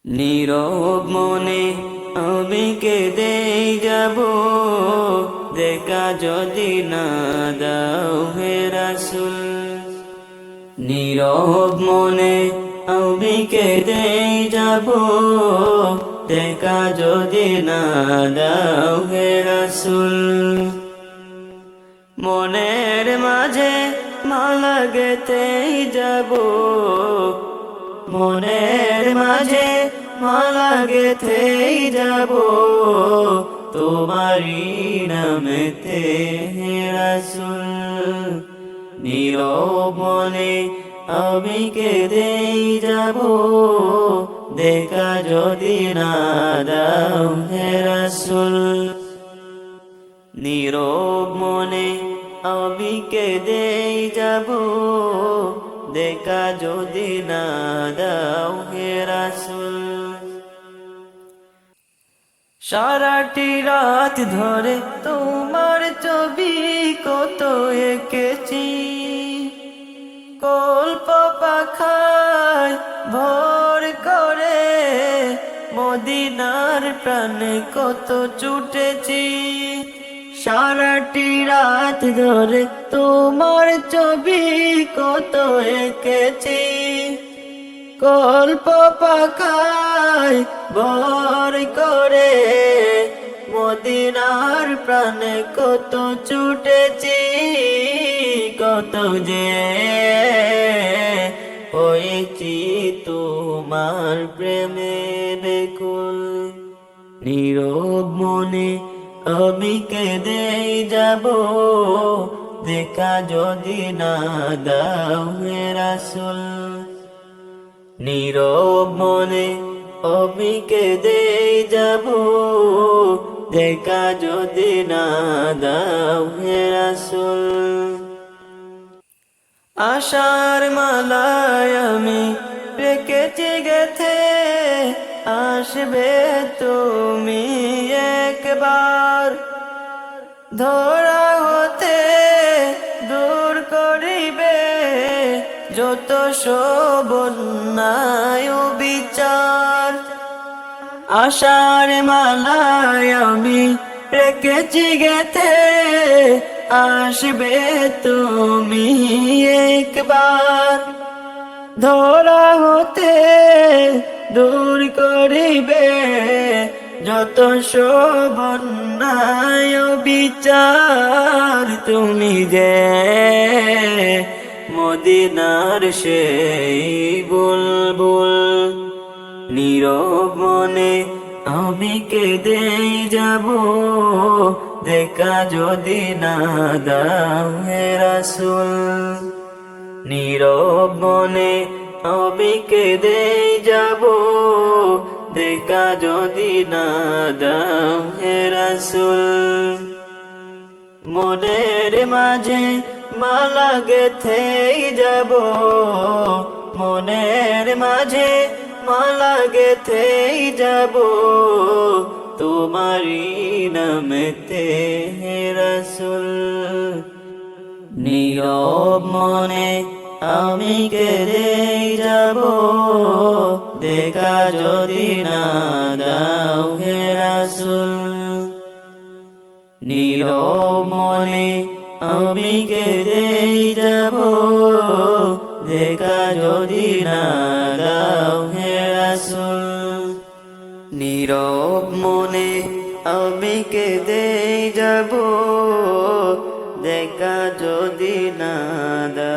নীরব মনে আমি কেঁদেই যাব, দেখা যদি না দাও হে রাসূল। নীরব মনে আমি কেঁদেই যাব, দেখা যদি না দাও হে রাসূল। মনের মাঝে মালা গেঁথেই যাব, মনের মাঝে মালা গেঁথেই যাব, তোমারি নামেতে হে রাসূল। নীরব মনে আমি কেঁদেই যাব, দেখা যদি না দাও হে রাসূল। নীরব মনে আমি কেঁদেই যাব, দেখা যদি না দাও হে রাসূল। সারাটি রাত ধরে তোমার ছবি কত এঁকেছি, কল্প পাখায় ভর করে মদিনার প্রাণে কত ছুটেছি। সারাটি রাত ধরে তোমার ছবি কত এঁকেছি, কল্প পাখায় ভর করে মদিনার প্রাণে কত ছুটেছি। কত যে হয়েছি তোমার প্রেমের কুল। নীরব মনে আমি কেঁদেই যাব, দেখা যদি না দাও হে রাসূল। নীরব মনে আমি কেঁদেই যাব, দেখা যদি না দাও হে রাসূল। আশার মালায় আমি রেখেছি গেথে, আসবে তুমি একবার, ধরা হতে দূর করিবে যত সব অন্যায় বিচার। আশার মালায় আমি রেখেছি গেথে, আসবে তুমি একবার, ধরা হতে দূর করিবে যত সব অন্যায় বিচার। তুমি যে মদিনার সেই বুলবুল, নীরব মনে আমি কেঁদেই যাব, দেখা যদি না দাও হে রাসূল। নীরব মনে আমি কেঁদেই যাব, দেখা যদি না দাও হে রাসূল। মনের মাঝে মালা গেঁথেই যাব, মনের মাঝে মালা গেঁথেই যাব, তোমারি নামেতে হে রাসূল। নীরব মনে আমি কেঁদেই যাব, দেখা যদি না দাও হে রাসূল। নীরব মনে আমি কেঁদেই যাব, দেখা যদি না দাও হে রাসূল। নীরব মনে আমি কেঁদেই যাব, দেখা যদি না দাও।